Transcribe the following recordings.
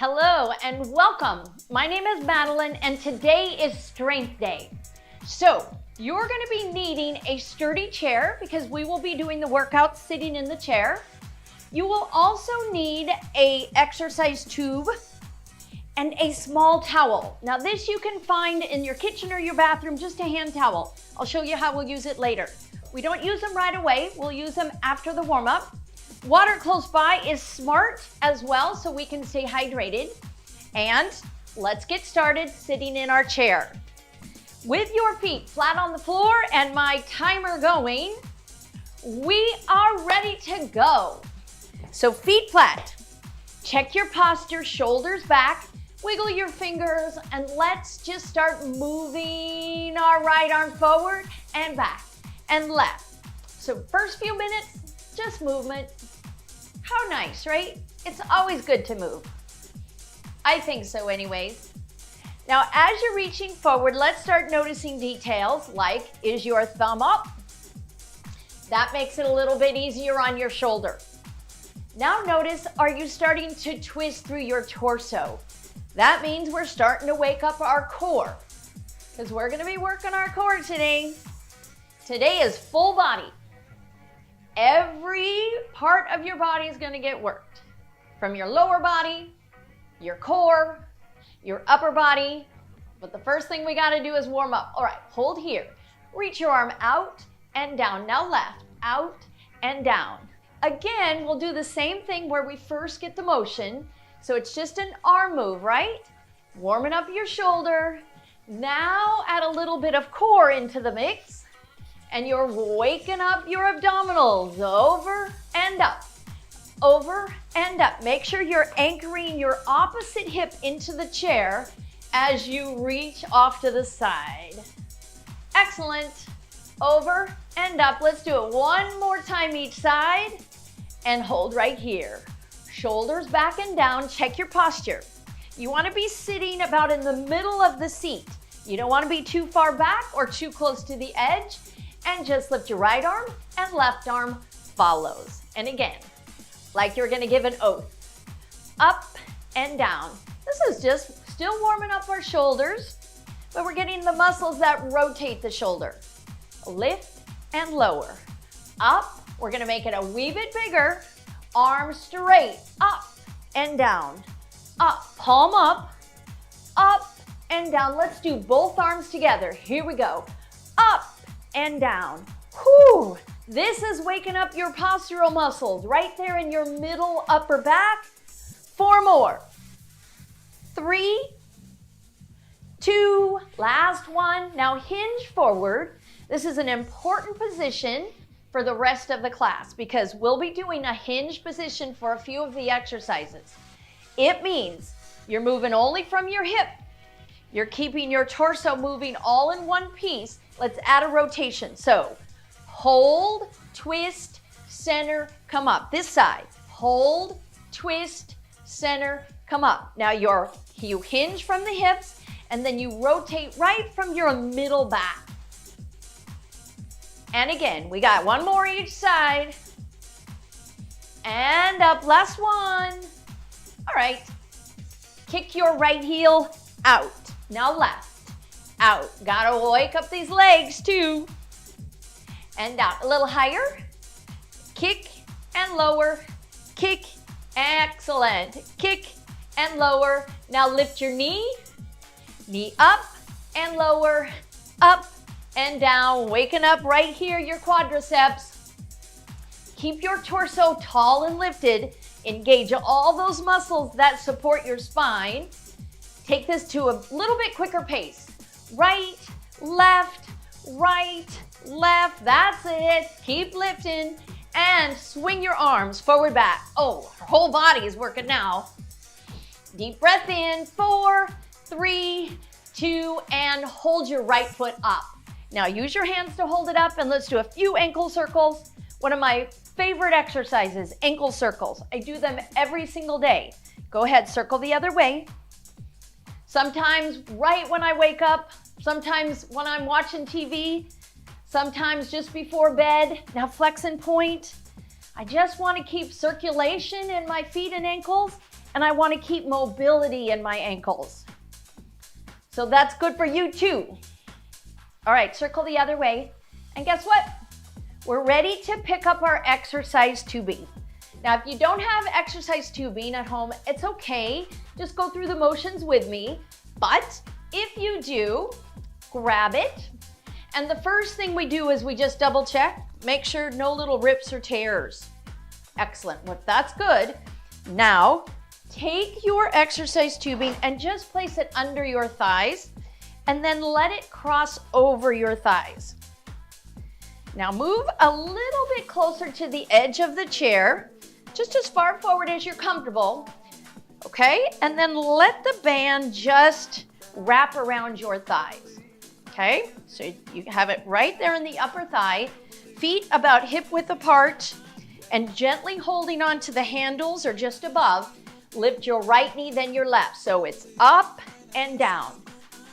Hello and welcome. My name is Madeleine and today is Strength Day. So you're going to be needing a sturdy chair because we will be doing the workout sitting in the chair. You will also need an exercise tube and a small towel. Now this you can find in your kitchen or your bathroom, just a hand towel. I'll show you how we'll use it later. We don't use them right away. We'll use them after the warm-up. Water close by is smart as well, so we can stay hydrated. And let's get started sitting in our chair. With your feet flat on the floor and my timer going, we are ready to go. So feet flat, check your posture, shoulders back, wiggle your fingers, and let's just start moving our right arm forward and back and left. So first few minutes, just movement. How nice, right? It's always good to move. I think so anyways. Now, as you're reaching forward, let's start noticing details like, is your thumb up? That makes it a little bit easier on your shoulder. Now notice, are you starting to twist through your torso? That means we're starting to wake up our core because we're going to be working our core today. Today is full body. Every part of your body is going to get worked. From your lower body, your core, your upper body. But the first thing we got to do is warm up. All right, hold here. Reach your arm out and down. Now left, out and down. Again, we'll do the same thing where we first get the motion. So it's just an arm move, right? Warming up your shoulder. Now add a little bit of core into the mix. And you're waking up your abdominals over and up, over and up. Make sure you're anchoring your opposite hip into the chair as you reach off to the side. Excellent. Over and up. Let's do it one more time each side and hold right here. Shoulders back and down. Check your posture. You want to be sitting about in the middle of the seat. You don't want to be too far back or too close to the edge. And just lift your right arm and left arm follows. And again, like you're going to give an oath. Up and down. This is just still warming up our shoulders, but we're getting the muscles that rotate the shoulder. Lift and lower. Up, we're going to make it a wee bit bigger. Arms straight, up and down. Up, palm up and down. Let's do both arms together. Here we go. Up and down. Whew. This is waking up your postural muscles right there in your middle upper back. 4 more. 3, 2, last one. Now hinge forward. This is an important position for the rest of the class because we'll be doing a hinge position for a few of the exercises. It means you're moving only from your hip. You're keeping your torso moving all in one piece. Let's add a rotation. So hold, twist, center, come up. This side. Hold, twist, center, come up. Now you hinge from the hips and then you rotate right from your middle back. And again, we got one more each side. And up, last one. All right. Kick your right heel out. Now left, out. Gotta wake up these legs too. And down, a little higher. Kick and lower, kick, excellent. Kick and lower. Now lift your knee up and lower, up and down. Waking up right here, your quadriceps. Keep your torso tall and lifted. Engage all those muscles that support your spine. Take this to a little bit quicker pace. Right, left, that's it. Keep lifting and swing your arms forward, back. Oh, our whole body is working now. Deep breath in, 4, 3, 2, and hold your right foot up. Now use your hands to hold it up and let's do a few ankle circles. One of my favorite exercises, ankle circles. I do them every single day. Go ahead, circle the other way. Sometimes right when I wake up, sometimes when I'm watching TV, sometimes just before bed. Now flex and point. I just want to keep circulation in my feet and ankles and I want to keep mobility in my ankles. So that's good for you too. All right, circle the other way. And guess what? We're ready to pick up our exercise tubing. Now, if you don't have exercise tubing at home, it's okay. Just go through the motions with me. But if you do, grab it. And the first thing we do is we just double check. Make sure no little rips or tears. Excellent. Well, that's good. Now, take your exercise tubing and just place it under your thighs and then let it cross over your thighs. Now move a little bit closer to the edge of the chair, just as far forward as you're comfortable, okay? And then let the band just wrap around your thighs, okay? So you have it right there in the upper thigh, feet about hip width apart, and gently holding on to the handles or just above, lift your right knee, then your left. So it's up and down,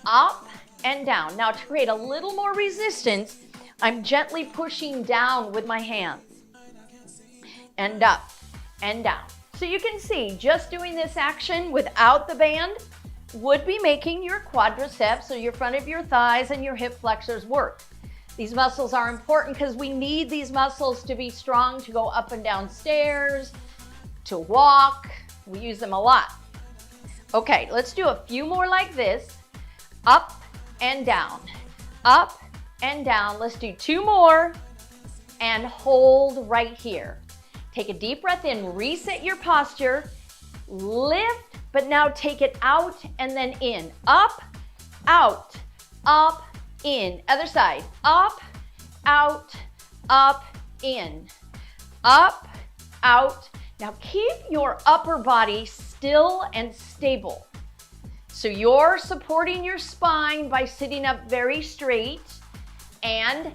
up and down. Now to create a little more resistance, I'm gently pushing down with my hands and up and down. So you can see just doing this action without the band would be making your quadriceps, or your front of your thighs and your hip flexors work. These muscles are important because we need these muscles to be strong to go up and down stairs, to walk. We use them a lot. Okay, let's do a few more like this. Up and down, up and down. Let's do two more and hold right here. Take a deep breath in, reset your posture, lift, but now take it out and then in. Up, out, up, in. Other side. Up, out, in. Up, out. Now keep your upper body still and stable. So you're supporting your spine by sitting up very straight. And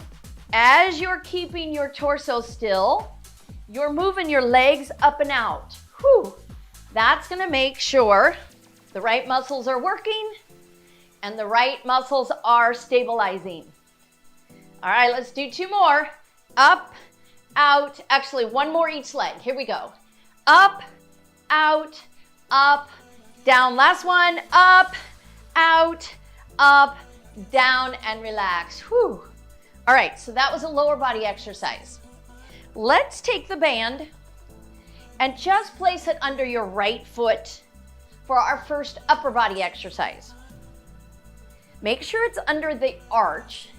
as you're keeping your torso still, you're moving your legs up and out. Whew. That's gonna make sure the right muscles are working and the right muscles are stabilizing. All right, let's do two more. Up, out, actually one more each leg. Here we go. Up, out, up, down. Last one, up, out, up, down, and relax. Whew. All right, so that was a lower body exercise. Let's take the band and just place it under your right foot for our first upper body exercise. Make sure it's under the arch,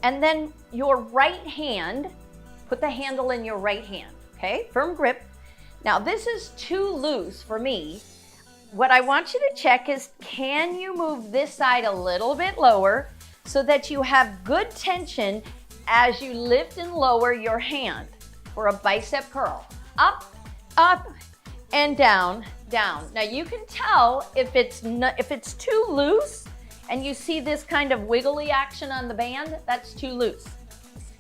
and then your right hand, put the handle in your right hand, okay? Firm grip. Now this is too loose for me. What I want you to check is, can you move this side a little bit lower so that you have good tension as you lift and lower your hand for a bicep curl. Up, up, and down, down. Now you can tell if it's too loose and you see this kind of wiggly action on the band, that's too loose.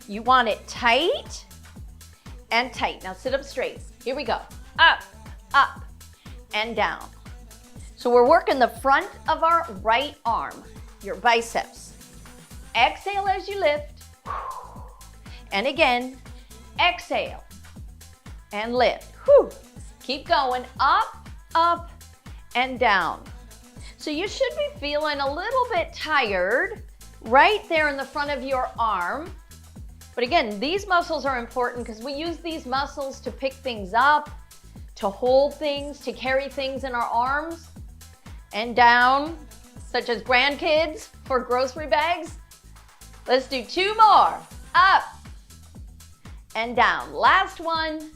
You want it tight and tight. Now sit up straight. Here we go. Up, up, and down. So we're working the front of our right arm, your biceps. Exhale as you lift. And again, exhale and lift. Whew. Keep going, up, up, and down. So you should be feeling a little bit tired right there in the front of your arm. But again, these muscles are important because we use these muscles to pick things up, to hold things, to carry things in our arms and down, such as grandkids for grocery bags. Let's do two more. Up and down. Last one.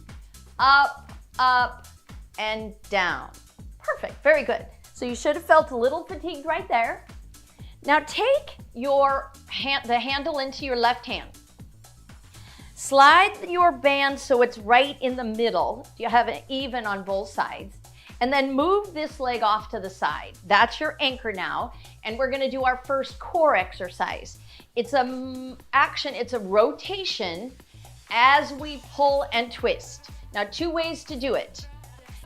Up, up, and down. Perfect. Very good. So you should have felt a little fatigued right there. Now take your the handle into your left hand. Slide your band so it's right in the middle. You have it even on both sides. And then move this leg off to the side. That's your anchor now. And we're gonna do our first core exercise. It's it's a rotation as we pull and twist. Now, two ways to do it.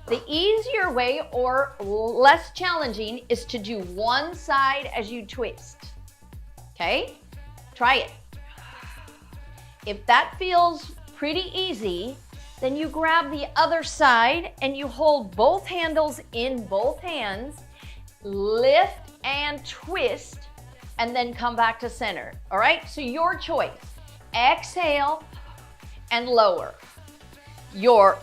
The easier way, or less challenging, is to do one side as you twist. Okay? Try it. If that feels pretty easy, Then you grab the other side and you hold both handles in both hands, lift and twist, and then come back to center. All right, so your choice. Exhale and lower. Your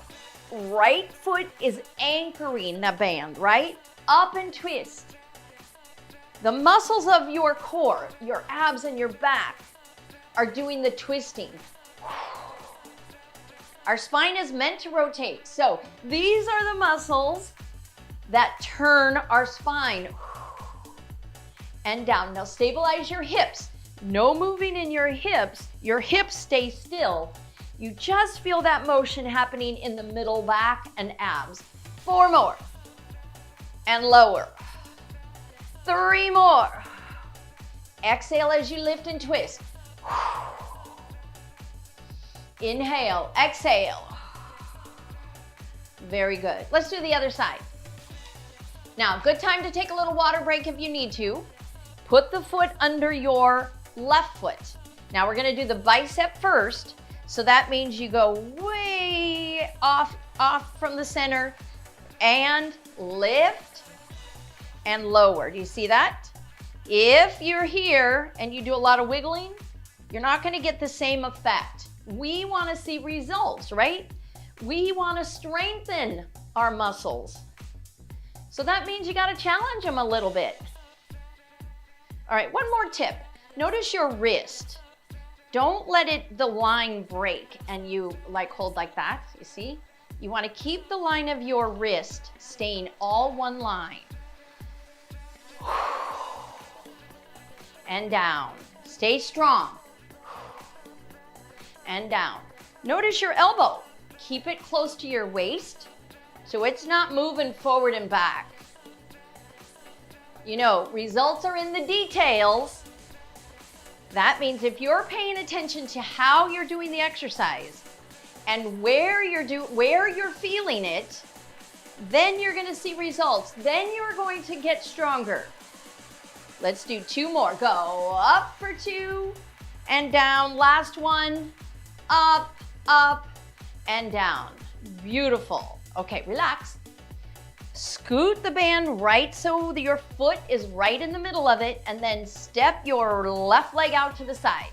right foot is anchoring the band, right? Up and twist. The muscles of your core, your abs and your back, are doing the twisting. Our spine is meant to rotate. So these are the muscles that turn our spine and down. Now stabilize your hips. No moving in your hips. Your hips stay still. You just feel that motion happening in the middle back and abs. 4 more. And lower. 3 more. Exhale as you lift and twist. Inhale, exhale. Very good. Let's do the other side. Now, good time to take a little water break if you need to. Put the foot under your left foot. Now we're gonna do the bicep first. So that means you go way off from the center and lift and lower. Do you see that? If you're here and you do a lot of wiggling, you're not gonna get the same effect. We wanna see results, right? We wanna strengthen our muscles. So that means you gotta challenge them a little bit. All right, one more tip. Notice your wrist. Don't let the line break and you hold like that, you see? You wanna keep the line of your wrist staying all one line. And down. Stay strong. And down. Notice your elbow. Keep it close to your waist so it's not moving forward and back. You know, results are in the details. That means if you're paying attention to how you're doing the exercise and where you're feeling it, then you're going to see results. Then you're going to get stronger. Let's do 2 more. Go up for 2 and down. Last one. Up, up, and down. Beautiful. Okay, relax. Scoot the band right so that your foot is right in the middle of it, and then step your left leg out to the side.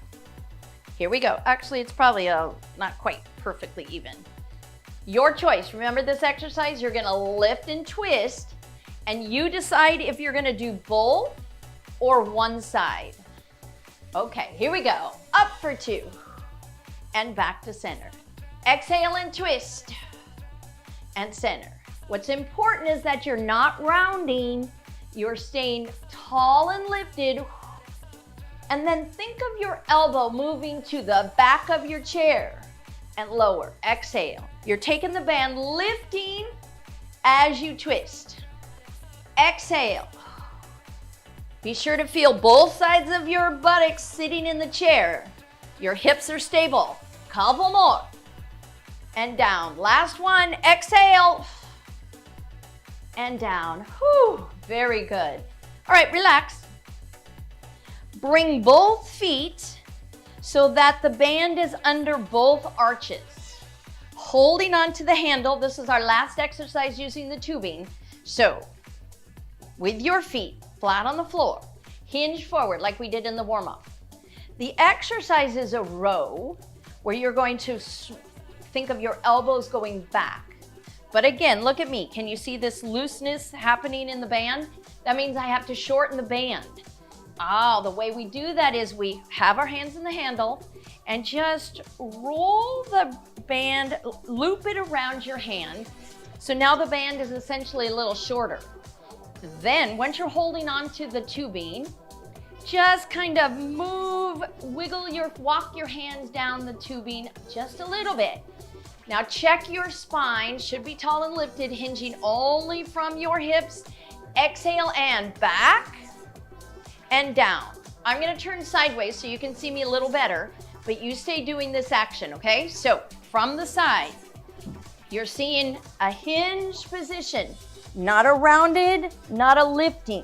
Here we go. Actually, it's probably not quite perfectly even. Your choice. Remember this exercise? You're gonna lift and twist, and you decide if you're gonna do both or one side. Okay, here we go. Up for 2. And back to center. Exhale and twist. And center. What's important is that you're not rounding. You're staying tall and lifted. And then think of your elbow moving to the back of your chair and lower. Exhale. You're taking the band, lifting as you twist. Exhale. Be sure to feel both sides of your buttocks sitting in the chair. Your hips are stable. Couple more. And down. Last one. Exhale. And down. Whew. Very good. All right, relax. Bring both feet so that the band is under both arches. Holding onto the handle. This is our last exercise using the tubing. So, with your feet flat on the floor, hinge forward like we did in the warm-up. The exercise is a row where you're going to think of your elbows going back. But again, look at me. Can you see this looseness happening in the band? That means I have to shorten the band. The way we do that is we have our hands in the handle and just roll the band, loop it around your hand. So now the band is essentially a little shorter. Then once you're holding onto the tubing, just kind of walk your hands down the tubing just a little bit. Now check your spine, should be tall and lifted, hinging only from your hips. Exhale and back and down. I'm gonna turn sideways so you can see me a little better, but you stay doing this action, okay? So from the side, you're seeing a hinge position, not a rounded, not a lifting.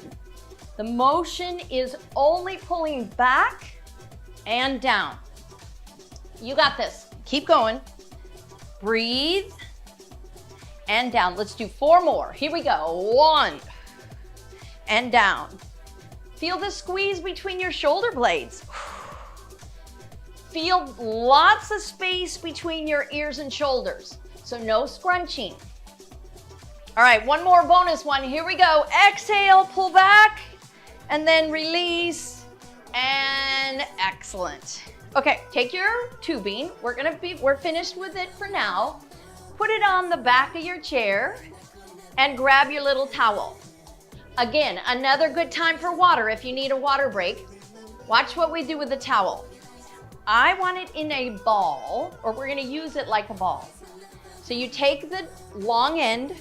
The motion is only pulling back and down. You got this. Keep going. Breathe. And down. Let's do 4 more. Here we go. 1. And down. Feel the squeeze between your shoulder blades. Feel lots of space between your ears and shoulders. So no scrunching. All right, 1 more bonus one. Here we go. Exhale, pull back, and then release, and excellent. Okay, take your tubing. We're finished with it for now. Put it on the back of your chair and grab your little towel. Again, another good time for water if you need a water break. Watch what we do with the towel. I want it in a ball, or we're gonna use it like a ball. So you take the long end,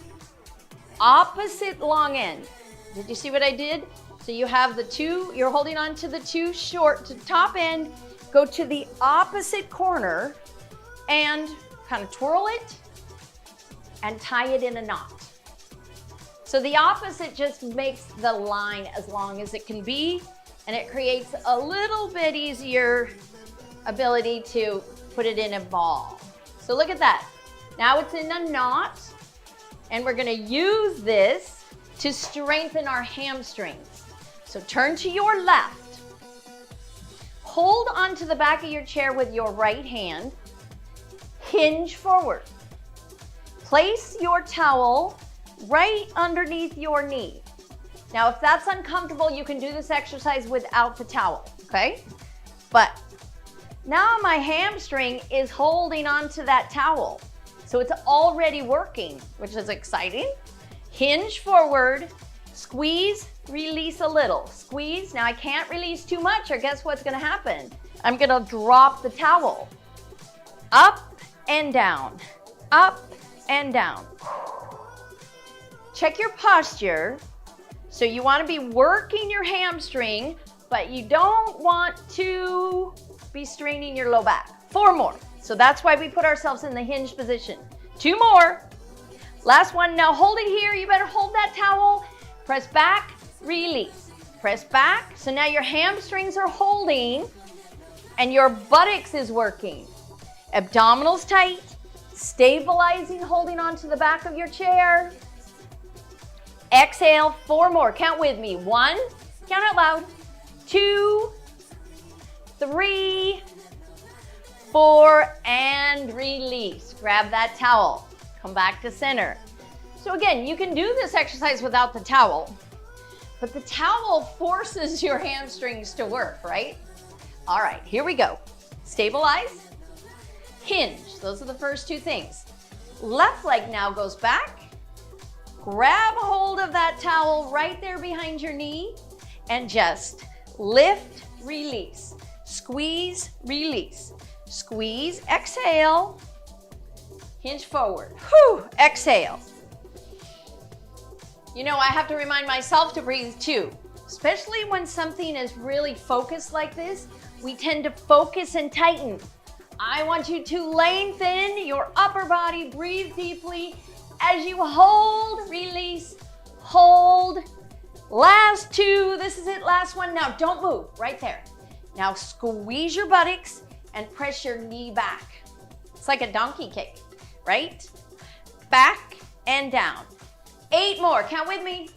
opposite long end. Did you see what I did? So you have the two, you're holding on to the two short to top end, go to the opposite corner and kind of twirl it and tie it in a knot. So the opposite just makes the line as long as it can be, and it creates a little bit easier ability to put it in a ball. So look at that. Now it's in a knot, and we're gonna use this to strengthen our hamstrings. So turn to your left. Hold onto the back of your chair with your right hand. Hinge forward. Place your towel right underneath your knee. Now, if that's uncomfortable, you can do this exercise without the towel, okay? But now my hamstring is holding onto that towel. So it's already working, which is exciting. Hinge forward, squeeze, release a little. Squeeze, now I can't release too much, or guess what's gonna happen? I'm gonna drop the towel. Up and down, up and down. Check your posture. So you wanna be working your hamstring, but you don't want to be straining your low back. 4 more. So that's why we put ourselves in the hinge position. 2 more. Last one. Now hold it here. You better hold that towel. Press back, release. Press back. So now your hamstrings are holding and your buttocks is working. Abdominals tight, stabilizing, holding onto the back of your chair. Exhale, 4 more. Count with me. 1, count out loud. 2, 3, 4, and release. Grab that towel. Come back to center. So again, you can do this exercise without the towel, but the towel forces your hamstrings to work, right? All right, here we go. Stabilize, hinge. Those are the first 2 things. Left leg now goes back. Grab hold of that towel right there behind your knee and just lift, release. Squeeze, release. Squeeze, exhale. Hinge forward. Whew, exhale. You know, I have to remind myself to breathe too, especially when something is really focused like this. We tend to focus and tighten. I want you to lengthen your upper body, breathe deeply as you hold, release, hold. Last 2, this is it, last one. Now don't move, right there. Now squeeze your buttocks and press your knee back. It's like a donkey kick, right? Back and down. 8 more, count with me.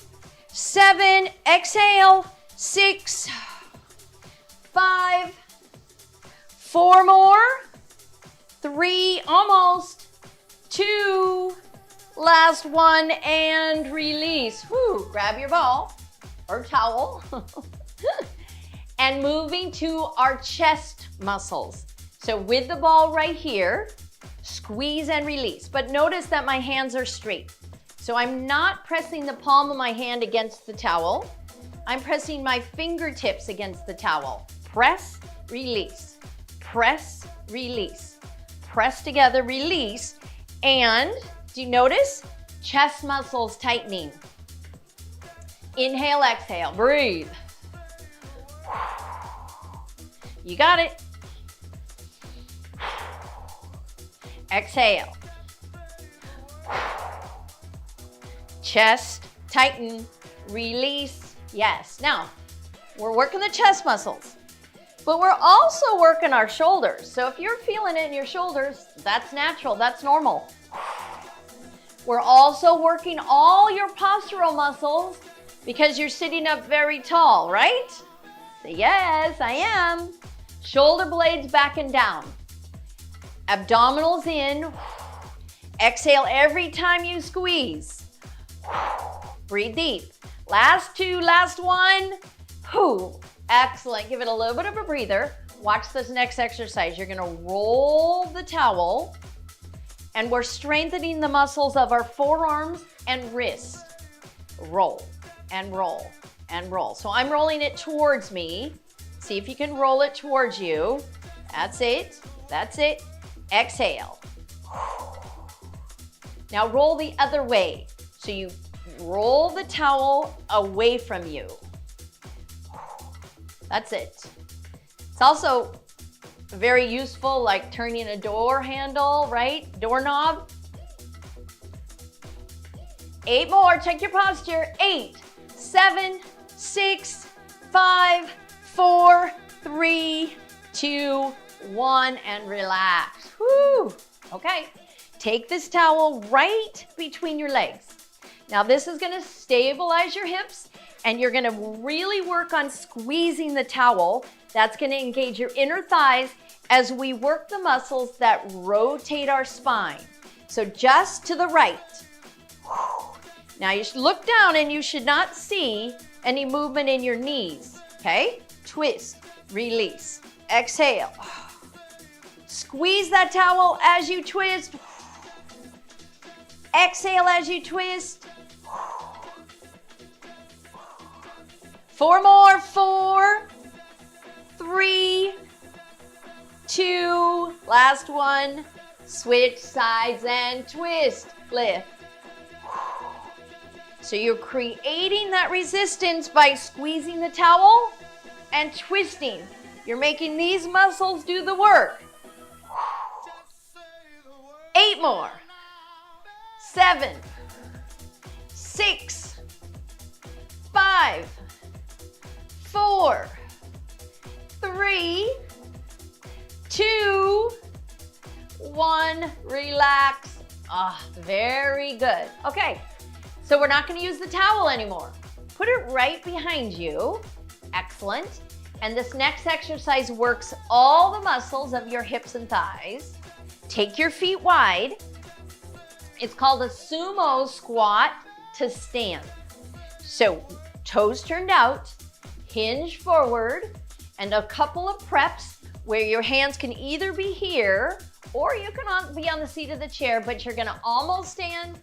7, exhale. 6, 5, 4 more. 3, almost. 2, last one, and release. Whew, grab your ball or towel. And moving to our chest muscles. So with the ball right here, squeeze and release. But notice that my hands are straight. So I'm not pressing the palm of my hand against the towel. I'm pressing my fingertips against the towel. Press, release. Press, release. Press together, release. And do you notice? Chest muscles tightening. Inhale, exhale, breathe. You got it. Exhale. Chest, tighten, release. Yes. Now, we're working the chest muscles. But we're also working our shoulders. So if you're feeling it in your shoulders, that's natural, that's normal. We're also working all your postural muscles because you're sitting up very tall, right? Say, yes, I am. Shoulder blades back and down. Abdominals in. Exhale every time you squeeze. Breathe deep. Last two, last one. Excellent. Give it a little bit of a breather. Watch this next exercise. You're gonna roll the towel, and we're strengthening the muscles of our forearms and wrist. Roll and roll and roll. So I'm rolling it towards me. See if you can roll it towards you. That's it. That's it. Exhale. Now roll the other way. So you roll the towel away from you. That's it. It's also very useful, like turning a door handle, right? Doorknob. 8 more, check your posture. 8, 7, 6, 5, 4, 3, 2, 1, and relax. Whew. Okay, take this towel right between your legs. Now this is gonna stabilize your hips, and you're gonna really work on squeezing the towel. That's gonna engage your inner thighs as we work the muscles that rotate our spine. So just to the right. Now you should look down and you should not see any movement in your knees, okay? Twist, release, exhale. Squeeze that towel as you twist. Exhale as you twist. 4 more, 4, 3, 2, last one. Switch sides and twist, lift. So you're creating that resistance by squeezing the towel and twisting. You're making these muscles do the work. 8 more. 7, 6, 5, 4, 3, 2, 1. Relax. Very good. Okay, so we're not going to use the towel anymore. Put it right behind you. Excellent. And this next exercise works all the muscles of your hips and thighs. Take your feet wide. It's called a Sumo Squat to stand. So toes turned out, hinge forward, and a couple of preps where your hands can either be here or you can be on the seat of the chair, but you're gonna almost stand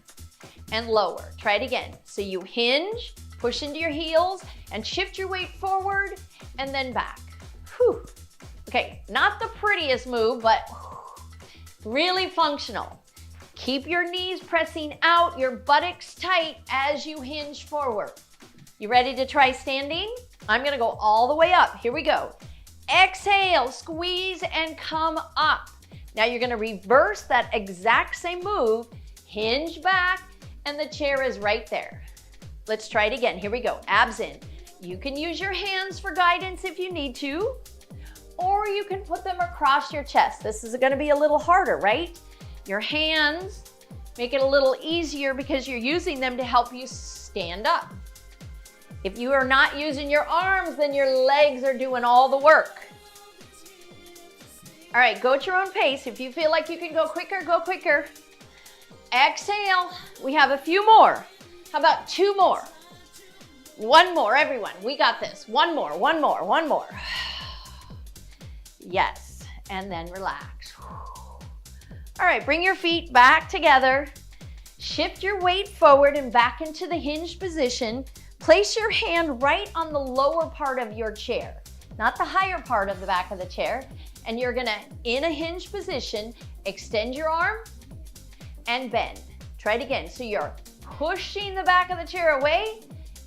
and lower. Try it again. So you hinge, push into your heels, and shift your weight forward and then back. Whew. Okay, not the prettiest move, but really functional. Keep your knees pressing out, your buttocks tight as you hinge forward. You ready to try standing? I'm gonna go all the way up. Here we go. Exhale, squeeze and come up. Now you're gonna reverse that exact same move, hinge back, and the chair is right there. Let's try it again. Here we go. Abs in. You can use your hands for guidance if you need to, or you can put them across your chest. This is gonna be a little harder, right? Your hands make it a little easier because you're using them to help you stand up. If you are not using your arms, then your legs are doing all the work. All right, go at your own pace. If you feel like you can go quicker, go quicker. Exhale. We have a few more. How about 2 more? 1 more, everyone. We got this. 1 more, 1 more, 1 more. Yes, and then relax. All right, bring your feet back together. Shift your weight forward and back into the hinged position. Place your hand right on the lower part of your chair, not the higher part of the back of the chair. And you're gonna, in a hinged position, extend your arm and bend. Try it again. So you're pushing the back of the chair away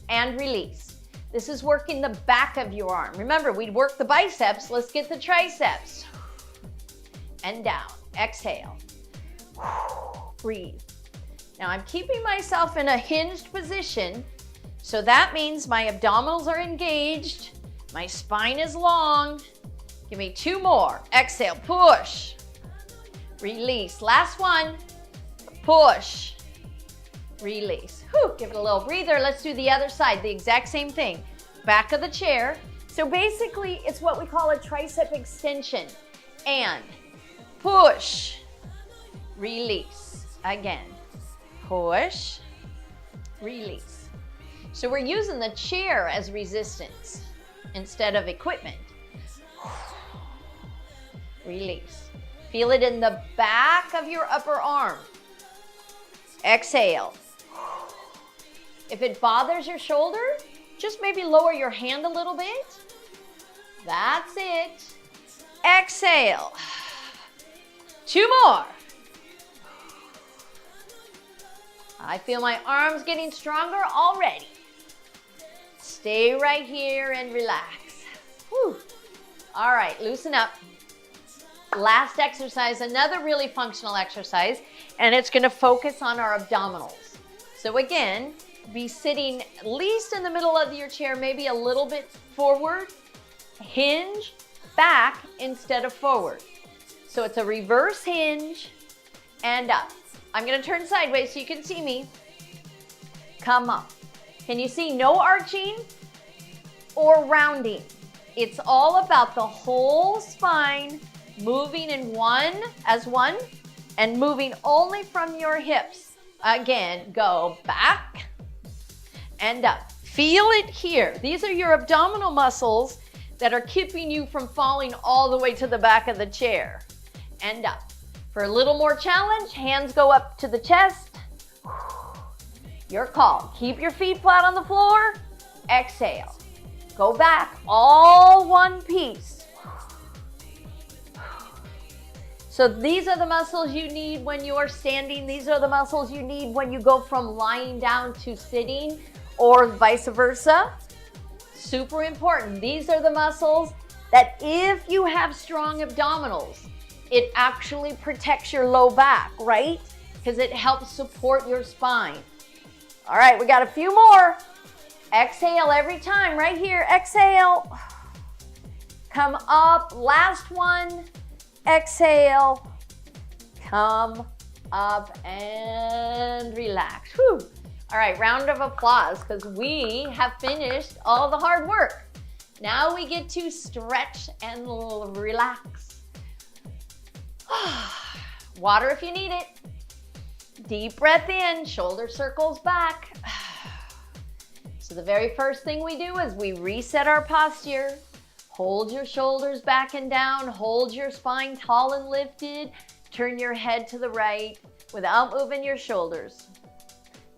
and release. This is working the back of your arm. Remember, we work the biceps. Let's get the triceps. And down. Exhale. Breathe. Now I'm keeping myself in a hinged position, so that means my abdominals are engaged, my spine is long, Give me 2 more. Exhale, push. Release. Last one. Push. Release. Whew. Give it a little breather. Let's do the other side. The exact same thing. Back of the chair. So basically, it's what we call a tricep extension. And push. Release. Again. Push. Release. So we're using the chair as resistance instead of equipment. Release. Feel it in the back of your upper arm. Exhale. If it bothers your shoulder, just maybe lower your hand a little bit. That's it. Exhale. 2 more. I feel my arms getting stronger already. Stay right here and relax. Whew. All right, loosen up. Last exercise, another really functional exercise, and it's going to focus on our abdominals. So again, be sitting at least in the middle of your chair, maybe a little bit forward. Hinge back instead of forward. So it's a reverse hinge and up. I'm going to turn sideways so you can see me. Come up. Can you see no arching or rounding? It's all about the whole spine moving in one and moving only from your hips. Again, go back and up. Feel it here. These are your abdominal muscles that are keeping you from falling all the way to the back of the chair. And up. For a little more challenge, hands go up to the chest. Your call. Keep your feet flat on the floor. Exhale. Go back, all one piece. So these are the muscles you need when you are standing. These are the muscles you need when you go from lying down to sitting or vice versa. Super important. These are the muscles that if you have strong abdominals, it actually protects your low back, right? Because it helps support your spine. All right, we got a few more. Exhale every time, right here. Exhale. Come up. Last one. Exhale. Come up and relax. Whew. All right, round of applause because we have finished all the hard work. Now we get to stretch and relax. Water if you need it. Deep breath in, shoulder circles back. So the very first thing we do is we reset our posture. Hold your shoulders back and down. Hold your spine tall and lifted. Turn your head to the right without moving your shoulders.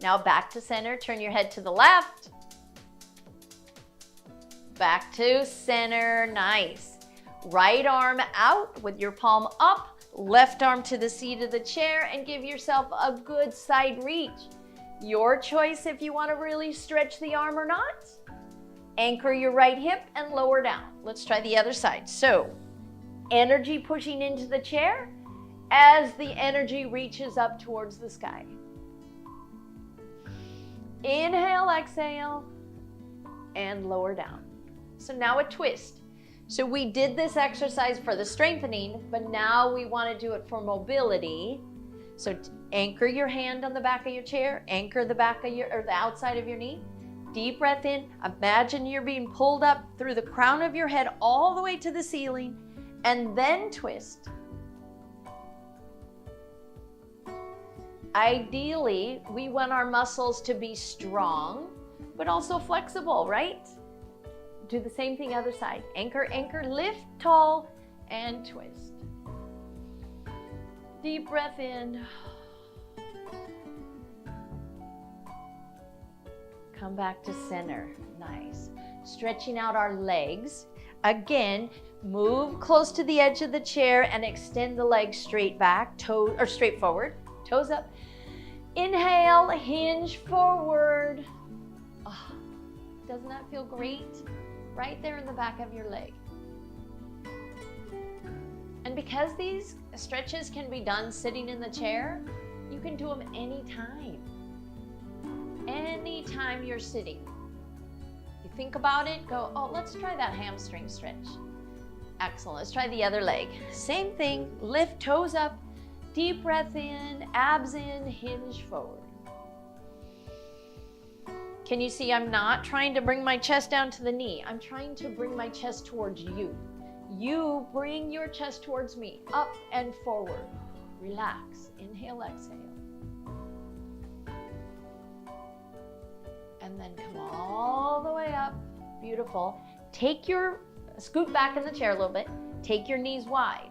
Now back to center. Turn your head to the left. Back to center. Nice. Right arm out with your palm up. Left arm to the seat of the chair and give yourself a good side reach. Your choice if you want to really stretch the arm or not. Anchor your right hip and lower down. Let's try the other side. So, energy pushing into the chair as the energy reaches up towards the sky. Inhale, exhale, and lower down. So now a twist. So we did this exercise for the strengthening, but now we want to do it for mobility. So anchor your hand on the back of your chair, anchor the back of the outside of your knee. Deep breath in. Imagine you're being pulled up through the crown of your head all the way to the ceiling, and then twist. Ideally, we want our muscles to be strong, but also flexible, right? Do the same thing other side. Anchor, anchor, lift tall, and twist. Deep breath in. Come back to center. Nice. Stretching out our legs. Again, move close to the edge of the chair and extend the legs straight back, straight forward. Toes up. Inhale, hinge forward. Oh, doesn't that feel great? Right there in the back of your leg. And because these stretches can be done sitting in the chair, you can do them anytime. Anytime you're sitting. You think about it, go, oh, let's try that hamstring stretch. Excellent. Let's try the other leg. Same thing. Lift toes up. Deep breath in, abs in, hinge forward. Can you see I'm not trying to bring my chest down to the knee? I'm trying to bring my chest towards you. You bring your chest towards me, up and forward. Relax. Inhale, exhale. And then come all the way up. Beautiful. Scoot back in the chair a little bit. Take your knees wide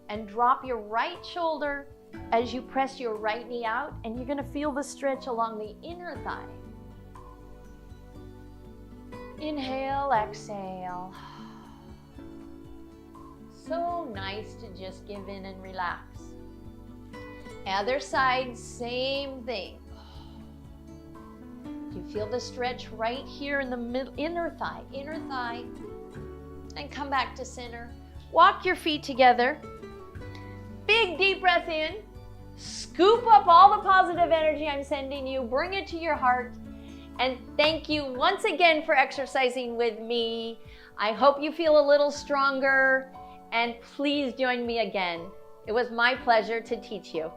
and drop your right shoulder as you press your right knee out, and you're going to feel the stretch along the inner thigh. Inhale, exhale. So nice to just give in and relax. Other side, same thing. You feel the stretch right here in the middle, inner thigh, and come back to center. Walk your feet together. Big deep breath in. Scoop up all the positive energy I'm sending you. Bring it to your heart. And thank you once again for exercising with me. I hope you feel a little stronger. And please join me again. It was my pleasure to teach you.